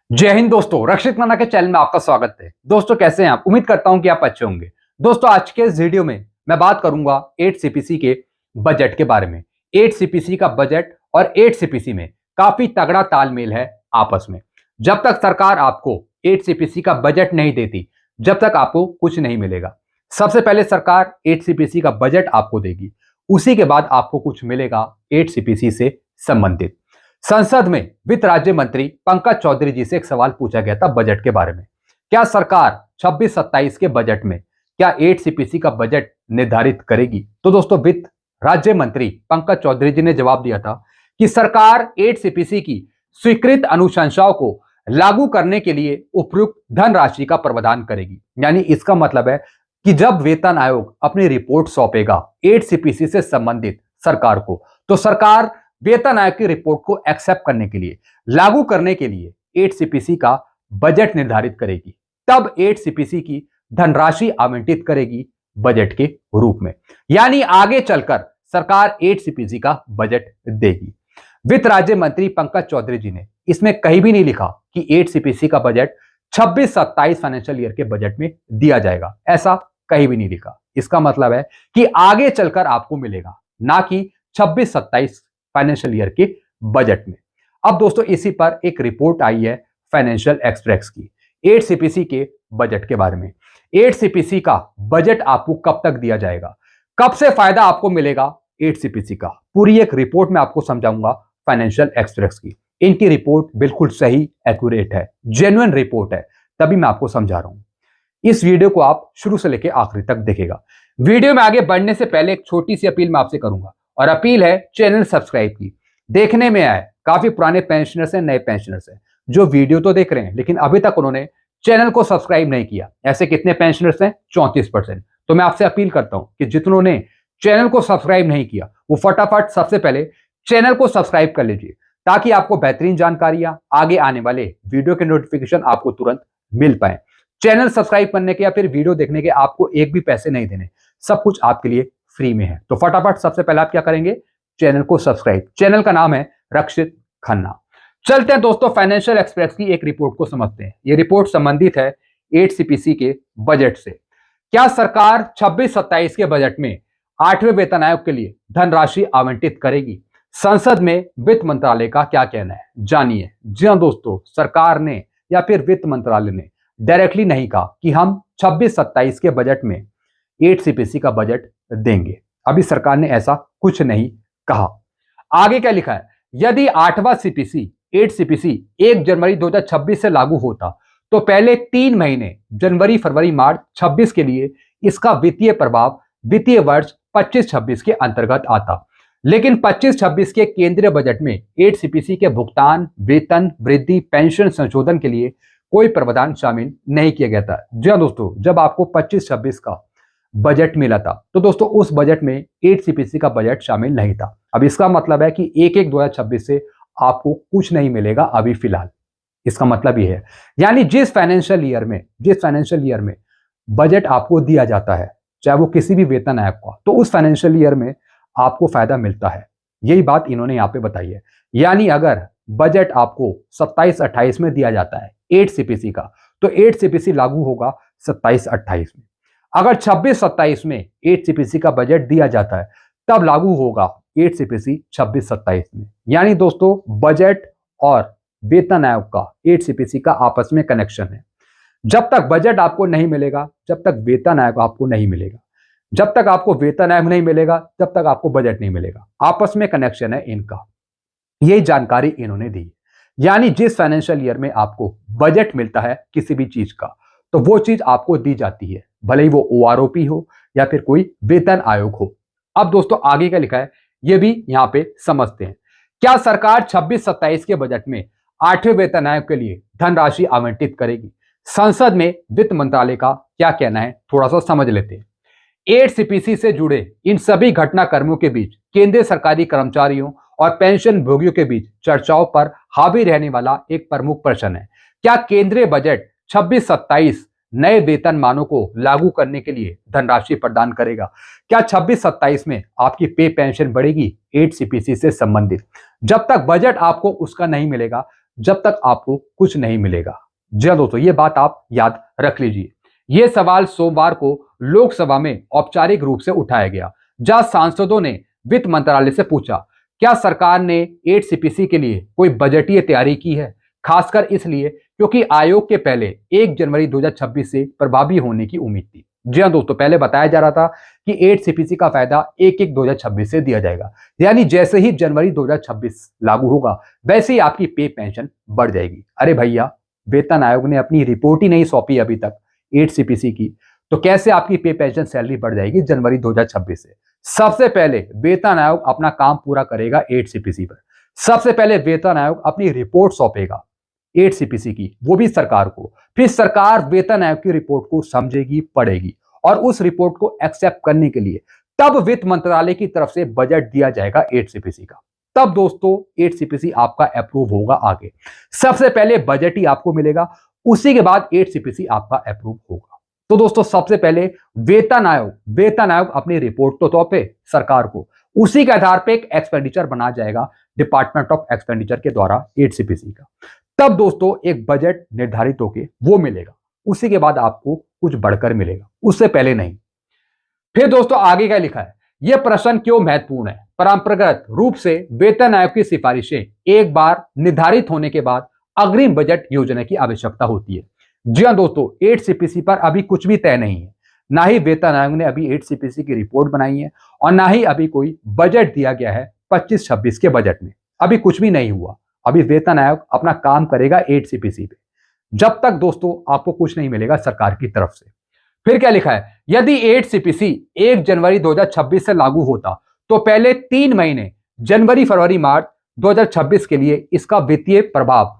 जय हिंद दोस्तों, रक्षित मना के चैनल में आपका स्वागत है। दोस्तों कैसे हैं आप? उम्मीद करता हूं कि आप अच्छे होंगे। दोस्तों आज के इस वीडियो में मैं बात करूंगा 8 सीपीसी के बजट के बारे में। 8 सीपीसी का बजट और 8 सीपीसी में काफी तगड़ा तालमेल है आपस में। जब तक सरकार आपको 8 सीपीसी का बजट नहीं देती, जब तक आपको कुछ नहीं मिलेगा। सबसे पहले सरकार 8 सीपीसी का बजट आपको देगी, उसी के बाद आपको कुछ मिलेगा 8 सीपीसी से संबंधित। संसद में वित्त राज्य मंत्री पंकज चौधरी जी से एक सवाल पूछा गया था बजट के बारे में। क्या सरकार 26-27 के बजट में क्या 8 सीपीसी का बजट निर्धारित करेगी? तो दोस्तों वित्त राज्य मंत्री पंकज चौधरी जी ने जवाब दिया था कि सरकार 8 सीपीसी की स्वीकृत अनुशंसाओं को लागू करने के लिए उपयुक्त धनराशि का प्रावधान करेगी। यानी इसका मतलब है कि जब वेतन आयोग अपनी रिपोर्ट सौंपेगा 8 सीपीसी से संबंधित सरकार को, तो सरकार वेतन आयोग की रिपोर्ट को एक्सेप्ट करने के लिए, लागू करने के लिए 8 सीपीसी का बजट निर्धारित करेगी। तब 8 सीपीसी की धनराशि आवंटित करेगी बजट के रूप में। यानी आगे चलकर सरकार 8 सीपीसी का बजट देगी। वित्त राज्य मंत्री पंकज चौधरी जी ने इसमें कहीं भी नहीं लिखा कि 8 सीपीसी का बजट 26-27 फाइनेंशियल ईयर के बजट में दिया जाएगा। ऐसा कहीं भी नहीं लिखा। इसका मतलब है कि आगे चलकर आपको मिलेगा, ना कि 26-27 फाइनेंशियल ईयर के बजट में। अब दोस्तों इसी पर एक रिपोर्ट आई है फाइनेंशियल एक्सप्रेस की 8 सीपीसी के बजट के बारे में। 8 सीपीसी का बजट आपको कब तक दिया जाएगा, कब से फायदा आपको मिलेगा 8 सीपीसी का, पूरी एक रिपोर्ट में आपको समझाऊंगा फाइनेंशियल एक्सप्रेस की। इनकी रिपोर्ट बिल्कुल सही, एक्यूरेट है, जेन्युइन रिपोर्ट है, तभी मैं आपको समझा रहा हूं। इस वीडियो को आप शुरू से लेकर आखिरी तक देखेगा। वीडियो में आगे बढ़ने से पहले एक छोटी सी अपील मैं आपसे करूंगा, और अपील है चैनल सब्सक्राइब की। देखने में आए काफी पुराने पेंशनर्स हैं, नए पेंशनर्स हैं जो वीडियो तो देख रहे हैं लेकिन अभी तक उन्होंने चैनल को सब्सक्राइब नहीं किया। ऐसे कितने पेंशनर्स हैं? 34%। तो मैं आपसे अपील करता हूं कि जितनों ने चैनल को सब्सक्राइब नहीं किया वो फटाफट सबसे पहले चैनल को सब्सक्राइब कर लीजिए, ताकि आपको बेहतरीन जानकारियां, आगे आने वाले वीडियो के नोटिफिकेशन आपको तुरंत मिल पाए। चैनल सब्सक्राइब करने के या फिर वीडियो देखने के आपको एक भी पैसे नहीं देने, सब कुछ आपके लिए फ्री में है। तो फटाफट सबसे पहले आप क्या करेंगे? चैनल को सब्सक्राइब। चैनल का नाम है रक्षित खन्ना। चलते हैं दोस्तों फाइनेंशियल एक्सप्रेस की एक रिपोर्ट को समझते हैं। यह रिपोर्ट संबंधित है 8 सीपीसी के बजट से। क्या सरकार 26-27 के बजट में 8वें वेतन आयोग के लिए धनराशि आवंटित करेगी? संसद में वित्त मंत्रालय का क्या कहना है, जानिए। जी हां दोस्तों, सरकार ने या फिर वित्त मंत्रालय ने डायरेक्टली नहीं कहा कि हम 26-27 के बजट में 8 सीपीसी का बजट देंगे। अभी सरकार ने ऐसा कुछ नहीं कहा। आगे क्या लिखा है? यदि 8वां सीपीसी 8 सीपीसी 1 जनवरी 2026 से लागू होता, तो पहले 3 महीने जनवरी, फरवरी, मार्च 26 के लिए इसका वित्तीय प्रभाव वित्तीय वर्ष 25-26 के अंतर्गत आता। लेकिन 25-26 के केंद्रीय बजट में 8 सीपीसी के भुगतान, वेतन वृद्धि, पेंशन संशोधन के लिए कोई प्रावधान शामिल नहीं किया गया था। जी हां दोस्तों, जब आपको 25-26 का बजट मिला था तो दोस्तों उस बजट में 8 सीपीसी का बजट शामिल नहीं था। अब इसका मतलब है कि 1/1/2026 से आपको कुछ नहीं मिलेगा अभी फिलहाल। इसका मतलब ये है, यानी जिस फाइनेंशियल ईयर में बजट आपको दिया जाता है, चाहे वो किसी भी वेतन आयोग का, तो उस फाइनेंशियल ईयर में आपको फायदा मिलता है। यही बात इन्होंने यहाँ पे बताई है। यानी अगर बजट आपको 27-28 में दिया जाता है 8 सीपीसी का, तो 8 सीपीसी लागू होगा 27-28 में। अगर 26-27 में 8 सीपीसी का बजट दिया जाता है, तब लागू होगा 8 सीपीसी 26-27 में। यानी दोस्तों बजट और वेतन आयोग का 8 सीपीसी का आपस में कनेक्शन है। जब तक बजट आपको नहीं मिलेगा, जब तक वेतन आयोग आपको नहीं मिलेगा, जब तक आपको वेतन आयोग नहीं मिलेगा, तब तक आपको बजट नहीं मिलेगा। आपस में कनेक्शन है इनका। यही जानकारी इन्होंने दी। यानी जिस फाइनेंशियल ईयर में आपको बजट मिलता है किसी भी चीज का, तो वो चीज आपको दी जाती है, भले ही वो ओआरओपी हो या फिर कोई वेतन आयोग हो। अब दोस्तों आगे क्या लिखा है ये भी यहां पे समझते हैं। क्या सरकार 26-27 के बजट में 8वें वेतन आयोग के लिए धनराशि आवंटित करेगी? संसद में वित्त मंत्रालय का क्या कहना है, थोड़ा सा समझ लेते हैं। 8 सीपीसी से जुड़े इन सभी घटनाक्रमों के बीच केंद्रीय सरकारी कर्मचारियों और पेंशन भोगियों के बीच चर्चाओं पर हावी रहने वाला एक प्रमुख प्रश्न है, क्या केंद्रीय बजट 26-27 नए वेतन मानों को लागू करने के लिए धनराशि प्रदान करेगा? क्या 26-27 में आपकी पे पेंशन बढ़ेगी 8 सीपीसी से संबंधित? जब तक बजट आपको उसका नहीं मिलेगा, जब तक आपको कुछ नहीं मिलेगा। जी हाँ दोस्तों, ये बात आप याद रख लीजिए। ये सवाल सोमवार को लोकसभा में औपचारिक रूप से उठाया गया, जहां सांसदों ने वित्त मंत्रालय से पूछा, क्या सरकार ने 8 सीपीसी के लिए कोई बजटीय तैयारी की है, खासकर इसलिए क्योंकि आयोग के पहले 1 जनवरी 2026 से प्रभावी होने की उम्मीद थी। जी हाँ दोस्तों, पहले बताया जा रहा था कि 8 सीपीसी का फायदा 1/1/2026 से दिया जाएगा, यानी जैसे ही जनवरी 2026 लागू होगा वैसे ही आपकी पे पेंशन बढ़ जाएगी। अरे भैया, वेतन आयोग ने अपनी रिपोर्ट ही नहीं सौंपी अभी तक 8 सीपीसी की, तो कैसे आपकी पे पेंशन सैलरी बढ़ जाएगी जनवरी 2026 से। सबसे पहले वेतन आयोग अपना काम पूरा करेगा 8 सीपीसी पर। सबसे पहले वेतन आयोग अपनी रिपोर्ट सौंपेगा 8 सीपीसी की, वो भी सरकार को। फिर सरकार वेतन आयोग की रिपोर्ट को समझेगी, पढ़ेगी और उस रिपोर्ट को एक्सेप्ट करने के लिए तब वित्त मंत्रालय की तरफ से बजट दिया जाएगा 8 सीपीसी का। तब दोस्तों 8 सीपीसी आपका अप्रूव होगा आगे। सबसे पहले बजट ही आपको मिलेगा, उसी के बाद 8 सीपीसी आपका अप्रूव होगा। तो दोस्तों सबसे पहले वेतन आयोग अपनी रिपोर्ट तो सौंपे सरकार को, उसी के आधार पर एक एक्सपेंडिचर बना जाएगा डिपार्टमेंट ऑफ एक्सपेंडिचर के द्वारा 8 सीपीसी का। तब दोस्तों एक बजट निर्धारित होके वो मिलेगा, उसी के बाद आपको कुछ बढ़कर मिलेगा, उससे पहले नहीं। फिर दोस्तों आगे क्या लिखा है, यह प्रश्न क्यों महत्वपूर्ण है। परंपरागत रूप से वेतन आयोग की सिफारिशें एक बार निर्धारित होने के बाद अग्रिम बजट योजना की आवश्यकता होती है। जी हाँ दोस्तों, 8 सीपीसी पर अभी कुछ भी तय नहीं है, ना ही वेतन आयोग ने अभी 8 सीपीसी की रिपोर्ट बनाई है और ना ही अभी कोई बजट दिया गया है 25-26 के बजट में, अभी कुछ भी नहीं हुआ। अभी वेतन आयोग अपना काम करेगा 8 सीपीसी पे, जब तक दोस्तों आपको कुछ नहीं मिलेगा सरकार की तरफ से। फिर क्या लिखा है, यदि 8 सीपीसी 1 जनवरी 2026 से लागू होता तो पहले 3 महीने जनवरी, फरवरी, मार्च 2026 के लिए इसका वित्तीय प्रभाव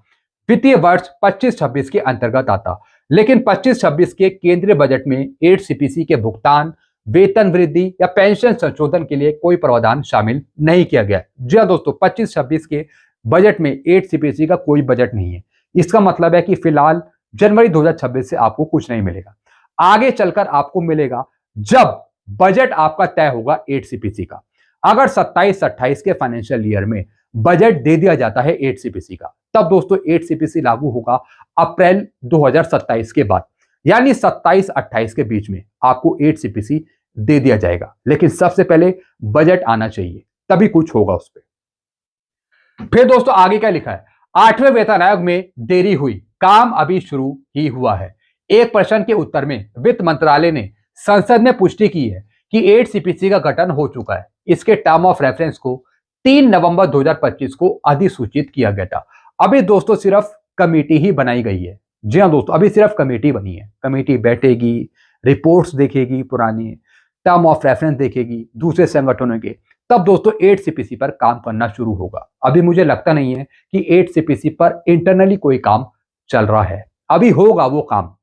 वित्तीय वर्ष 25-26 के अंतर्गत आता, लेकिन 25-26 के केंद्रीय बजट में 8 सीपीसी के भुगतान, वेतन वृद्धि या पेंशन संशोधन के लिए कोई प्रावधान शामिल नहीं किया गया। जी हाँ दोस्तों, 25-26 के बजट में 8 सीपीसी का कोई बजट नहीं है। इसका मतलब है कि फिलहाल जनवरी 2026 से आपको कुछ नहीं मिलेगा, आगे चलकर आपको मिलेगा जब बजट आपका तय होगा 8 सीपीसी का। अगर 27-28 के फाइनेंशियल ईयर में बजट दे दिया जाता है 8 सीपीसी का, तब दोस्तों 8 सीपीसी लागू होगा अप्रैल 2027 के बाद, यानी 27-28 के बीच में आपको 8 सीपीसी दे दिया जाएगा। लेकिन सबसे पहले बजट आना चाहिए, तभी कुछ होगा उस पर। फिर दोस्तों आगे क्या लिखा है, 8वें वेतन आयोग में देरी हुई, काम अभी शुरू ही हुआ है। एक प्रश्न के उत्तर में वित्त मंत्रालय ने संसद में पुष्टि की है कि 8 सीपीसी का गठन हो चुका है। इसके टर्म ऑफ रेफरेंस को 3 नवंबर 2025 को अधिसूचित किया गया था। अभी दोस्तों सिर्फ कमेटी ही बनाई गई है। जी हाँ दोस्तों, अभी सिर्फ कमेटी बनी है। कमेटी बैठेगी, रिपोर्ट्स देखेगी, पुरानी टर्म ऑफ रेफरेंस देखेगी दूसरे संगठनों के, तब दोस्तों 8 सीपीसी पर काम करना शुरू होगा। अभी मुझे लगता नहीं है कि 8 सीपीसी पर इंटरनली कोई काम चल रहा है, अभी होगा वो काम।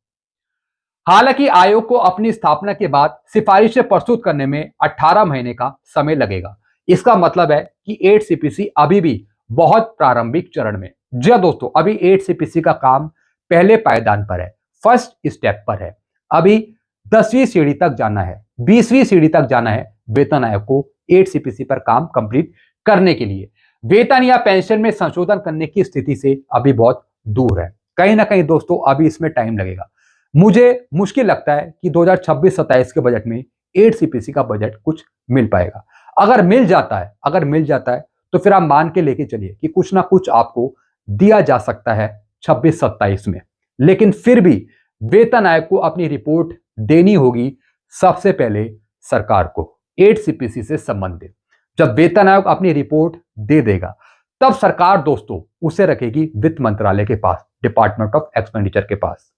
हालांकि आयोग को अपनी स्थापना के बाद सिफारिशें प्रस्तुत करने में 18 महीने का समय लगेगा। इसका मतलब है कि 8 सीपीसी अभी भी बहुत प्रारंभिक चरण में। जी हाँ दोस्तों, अभी 8 सीपीसी का काम पहले पायदान पर है, फर्स्ट स्टेप पर है। अभी 10वीं सीढ़ी तक जाना है, 20वीं सीढ़ी तक जाना है वेतन आयोग को 8 सीपीसी पर काम कंप्लीट करने के लिए। वेतन या पेंशन में संशोधन करने की स्थिति से अभी बहुत दूर है। कहीं ना कहीं दोस्तों अभी इसमें टाइम लगेगा। मुझे मुश्किल लगता है कि 2026-27 के बजट में 8 सीपीसी का बजट कुछ मिल पाएगा। अगर मिल जाता है तो फिर आप मान के लेके चलिए कि कुछ ना कुछ आपको दिया जा सकता है 26-27 में। लेकिन फिर भी वेतन आयोग को अपनी रिपोर्ट देनी होगी सबसे पहले सरकार को 8 सीपीसी से संबंधित। जब वेतन आयोग अपनी रिपोर्ट दे देगा तब सरकार दोस्तों उसे रखेगी वित्त मंत्रालय के पास, डिपार्टमेंट ऑफ एक्सपेंडिचर के पास।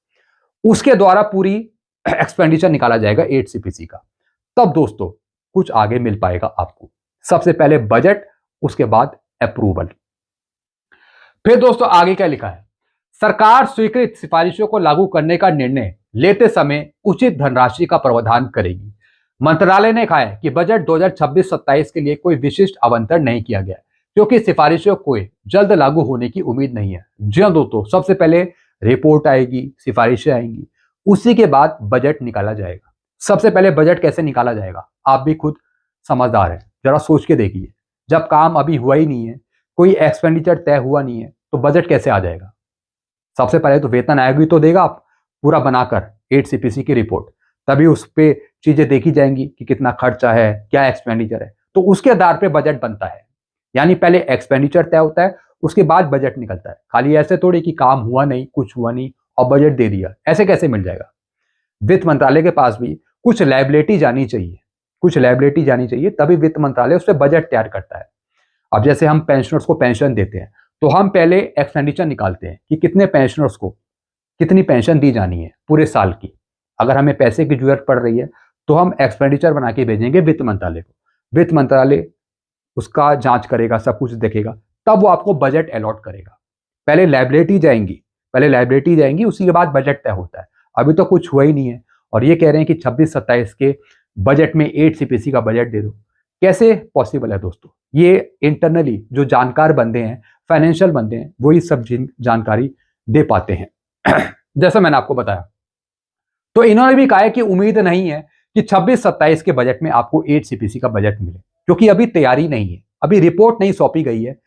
उसके द्वारा पूरी एक्सपेंडिचर निकाला जाएगा 8 सीपीसी का। तब दोस्तों कुछ आगे मिल पाएगा आपको। सबसे पहले बजट, उसके बाद अप्रूवल। फिर दोस्तों आगे क्या लिखा है, सरकार स्वीकृत सिफारिशों को लागू करने का निर्णय लेते समय उचित धनराशि का प्रावधान करेगी। मंत्रालय ने कहा है कि बजट 2026-27 के लिए कोई विशिष्ट आवंटन नहीं किया गया क्योंकि सिफारिशों को जल्द लागू होने की उम्मीद नहीं है। जी हाँ दोस्तों, सबसे पहले रिपोर्ट आएगी, सिफारिशें आएंगी, उसी के बाद बजट निकाला जाएगा। सबसे पहले बजट कैसे निकाला जाएगा, आप भी खुद समझदार हैं, जरा सोच के देखिए। जब काम अभी हुआ ही नहीं है, कोई एक्सपेंडिचर तय हुआ नहीं है, तो बजट कैसे आ जाएगा? सबसे पहले तो वेतन आयोग ही तो देगा आप पूरा बनाकर 8 सीपीसी की रिपोर्ट, तभी उस पर चीजें देखी जाएंगी कि कितना खर्चा है, क्या एक्सपेंडिचर है, तो उसके आधार पे बजट बनता है। यानी पहले एक्सपेंडिचर तय होता है, उसके बाद बजट निकलता है। खाली ऐसे थोड़ी कि काम हुआ नहीं, कुछ हुआ नहीं और बजट दे दिया, ऐसे कैसे मिल जाएगा? वित्त मंत्रालय के पास भी कुछ लायबिलिटी जानी चाहिए, कुछ लायबिलिटी जानी चाहिए, तभी वित्त मंत्रालय उस पर बजट तैयार करता है। अब जैसे हम पेंशनर्स को पेंशन देते हैं, तो हम पहले एक्सपेंडिचर निकालते हैं कि कितने पेंशनर्स को कितनी पेंशन दी जानी है पूरे साल की। अगर हमें पैसे की जरूरत पड़ रही है तो हम एक्सपेंडिचर बना के भेजेंगे वित्त मंत्रालय को। वित्त मंत्रालय उसका जांच करेगा, सब कुछ देखेगा, तब वो आपको बजट अलॉट करेगा। पहले लाइबिलिटी जाएंगी, उसी के बाद बजट तय होता है। अभी तो कुछ हुआ ही नहीं है और ये कह रहे हैं कि 26-27 के बजट में 8 सीपीसी का बजट दे दो। कैसे पॉसिबल है दोस्तों? ये इंटरनली जो जानकार बंदे हैं, फाइनेंशियल बंदे हैं, वो ही सब जानकारी दे पाते हैं। जैसा मैंने आपको बताया, तो इन्होंने भी कहा है कि उम्मीद नहीं है कि 26-27 के बजट में आपको 8 सीपीसी का बजट मिले, क्योंकि अभी तैयारी नहीं है, अभी रिपोर्ट नहीं सौंपी गई है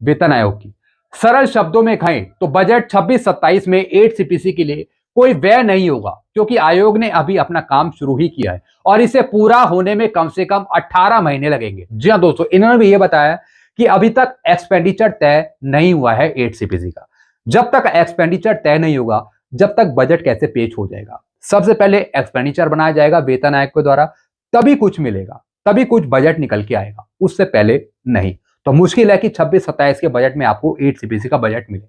वेतन आयोग की। सरल शब्दों में कहें तो बजट 26-27 में 8 सीपीसी के लिए कोई व्यय नहीं होगा, क्योंकि आयोग ने अभी अपना काम शुरू ही किया है और इसे पूरा होने में कम से कम 18 महीने लगेंगे। जी हाँ दोस्तों, इन्होंने भी यह बताया कि अभी तक एक्सपेंडिचर तय नहीं हुआ है 8 सीपीसी का। जब तक एक्सपेंडिचर तय नहीं होगा, जब तक बजट कैसे पेश हो जाएगा? सबसे पहले एक्सपेंडिचर बनाया जाएगा वेतन आयोग के द्वारा, तभी कुछ मिलेगा, तभी कुछ बजट निकल के आएगा, उससे पहले नहीं। तो मुश्किल है कि 26-27 के बजट में आपको 8 सीपीसी का बजट मिले।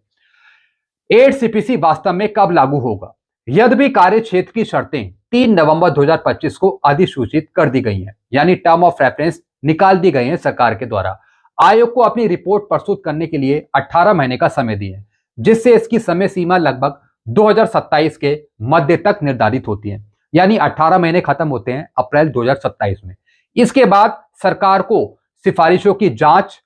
8 सीपीसी वास्तव में कब लागू होगा? यद्यपि कार्य क्षेत्र की शर्तें 3 नवंबर 2025 को अधिसूचित कर दी गई हैं, यानी टर्म ऑफ रेफरेंस निकाल दी गई हैं सरकार के द्वारा। आयोग को अपनी रिपोर्ट प्रस्तुत करने के लिए 18 महीने का समय दिए, जिससे इसकी समय सीमा लगभग 2027 के मध्य तक निर्धारित होती है। यानी 18 महीने खत्म होते हैं अप्रैल 2027 में। इसके बाद सरकार को सिफारिशों की जांच,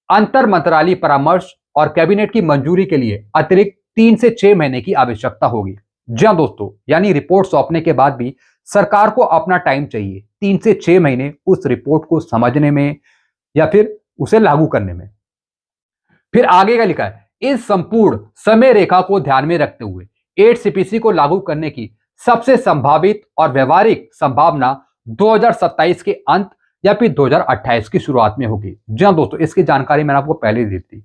अंतर मंत्रालय परामर्श और कैबिनेट की मंजूरी के लिए अतिरिक्त 3 से 6 महीने की आवश्यकता होगी। जी हां दोस्तों, यानी रिपोर्ट सौंपने के बाद भी सरकार को अपना टाइम चाहिए, 3 से 6 महीने उस रिपोर्ट को समझने में या फिर उसे लागू करने में। फिर आगे का लिखा है, इस संपूर्ण समय रेखा को ध्यान में रखते हुए 8 सीपीसी को लागू करने की सबसे संभावित और व्यवहारिक संभावना 2027 के अंत या फिर 2028 की शुरुआत में होगी। जी हां दोस्तों, इसकी जानकारी मैंने आपको पहले दी थी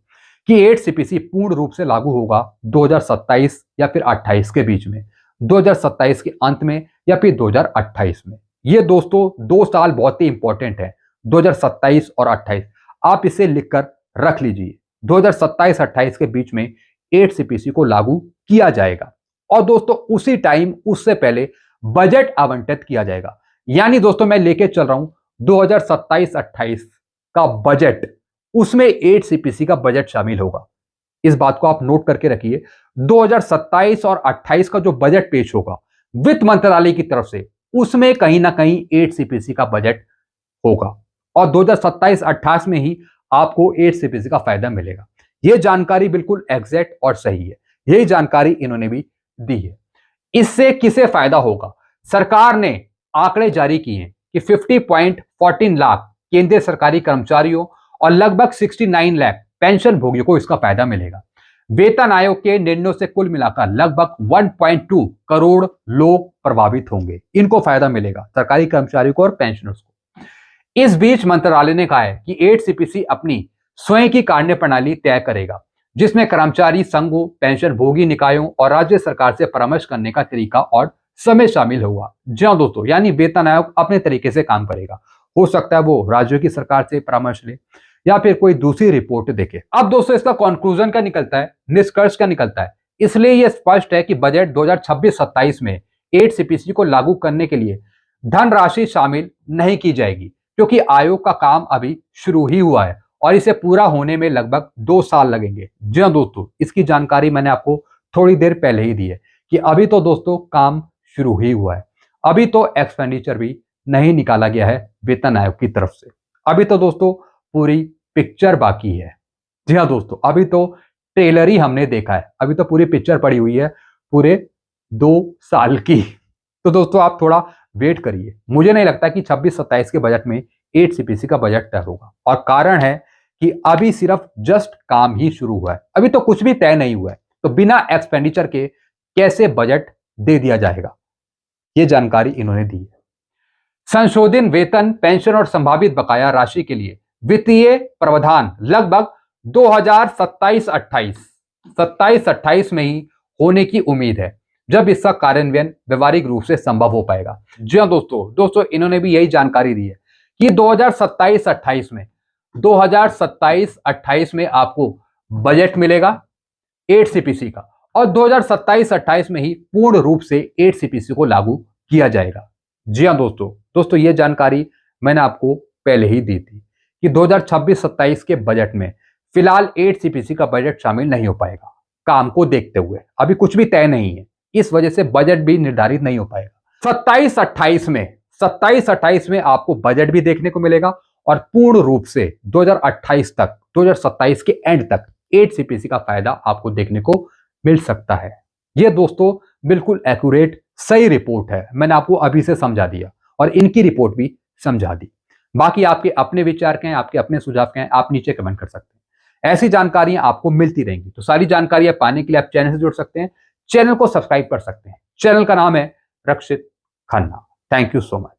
कि 8 सीपीसी पूर्ण रूप से लागू होगा 2027 या फिर 28 के बीच में, 2027 के अंत में या फिर 2028 में। ये दोस्तों 2 साल बहुत ही इंपॉर्टेंट है, 2027 और 28। आप इसे लिखकर रख लीजिए, 2027-28 के बीच में 8 सीपीसी को लागू किया जाएगा और दोस्तों उसी टाइम, उससे पहले बजट आवंटित किया जाएगा। यानी दोस्तों मैं लेके चल रहा हूं 2027-28 का बजट, उसमें 8 सीपीसी का बजट शामिल होगा। इस बात को आप नोट करके रखिए, 2027 और 28 का जो बजट पेश होगा वित्त मंत्रालय की तरफ से, उसमें कहीं ना कहीं 8 सीपीसी का बजट होगा और 2027-28 में ही आपको 8 सीपीसी का फायदा मिलेगा। यह जानकारी बिल्कुल एग्जैक्ट और सही है, यही जानकारी इन्होंने भी दी है। इससे किसे फायदा होगा? सरकार ने आंकड़े जारी किए हैं कि 50.14 लाख केंद्रीय सरकारी कर्मचारियों और लगभग 69 लाख पेंशन भोगियों को इसका फायदा मिलेगा। वेतन आयोग के निर्णयों से कुल मिलाकर लगभग 1.2 करोड़ लोग प्रभावित होंगे, इनको फायदा मिलेगा, सरकारी कर्मचारियों को और पेंशनर्स को। इस बीच मंत्रालय ने कहा है कि 8 सीपीसी अपनी स्वयं की कार्य प्रणाली तय करेगा, जिसमें कर्मचारी संघों, पेंशन भोगी निकायों और राज्य सरकार से परामर्श करने का तरीका और समय शामिल होगा। जी हां दोस्तों, यानी वेतन आयोग अपने तरीके से काम करेगा। हो सकता है वो राज्यों की सरकार से परामर्श ले या फिर कोई दूसरी रिपोर्ट देखे। अब दोस्तों इसका कंक्लूजन क्या निकलता है, निष्कर्ष क्या निकलता है? इसलिए यह स्पष्ट है कि बजट 2026-27 में 8 सीपीसी को लागू करने के लिए धनराशि शामिल नहीं की जाएगी, क्योंकि आयोग का काम अभी शुरू ही हुआ है और इसे पूरा होने में लगभग 2 साल लगेंगे। जी हां दोस्तों, इसकी जानकारी मैंने आपको थोड़ी देर पहले ही दी है कि अभी तो दोस्तों काम शुरू ही हुआ है, अभी तो एक्सपेंडिचर भी नहीं निकाला गया है वेतन आयोग की तरफ से। अभी तो दोस्तों पूरी पिक्चर बाकी है। जी हाँ दोस्तों, अभी तो ट्रेलर ही हमने देखा है, अभी तो पूरी पिक्चर पड़ी हुई है पूरे 2 साल की। तो दोस्तों आप थोड़ा वेट करिए, मुझे नहीं लगता कि 26-27 के बजट में 8 सीपीसी का बजट तय होगा और कारण है कि अभी सिर्फ जस्ट काम ही शुरू हुआ है, अभी तो कुछ भी तय नहीं हुआ है, तो बिना एक्सपेंडिचर के कैसे बजट दे दिया जाएगा, ये जानकारी इन्होंने दी है। संशोधित वेतन, पेंशन और संभावित बकाया राशि के लिए वित्तीय प्रावधान लगभग 2027-28 में ही होने की उम्मीद है, जब इसका कार्यान्वयन व्यवहारिक रूप से संभव हो पाएगा। जी हाँ दोस्तों इन्होंने भी यही जानकारी दी है कि 2027-28 में आपको बजट मिलेगा 8 सीपीसी का, और 2027-28 में ही पूर्ण रूप से 8 सीपीसी को लागू किया जाएगा। जी हाँ दोस्तों ये जानकारी मैंने आपको पहले ही दी थी कि 2026-27 के बजट में फिलहाल 8 सीपीसी का बजट शामिल नहीं हो पाएगा, काम को देखते हुए अभी कुछ भी तय नहीं है, इस वजह से बजट भी निर्धारित नहीं हो पाएगा। 27-28 में आपको बजट भी देखने को मिलेगा, और पूर्ण रूप से 2028 तक, 2027 के एंड तक 8 सीपीसी का फायदा आपको देखने को मिल सकता है। यह दोस्तों बिल्कुल एक्यूरेट सही रिपोर्ट है, मैंने आपको अभी से समझा दिया और इनकी रिपोर्ट भी समझा दी। बाकी आपके अपने विचार क्या हैं, आपके अपने सुझाव क्या हैं, आप नीचे कमेंट कर सकते हैं। ऐसी जानकारियां आपको मिलती रहेंगी, तो सारी जानकारियां पाने के लिए आप चैनल से जुड़ सकते हैं, चैनल को सब्सक्राइब कर सकते हैं। चैनल का नाम है Rakshit Khanna. Thank you so much.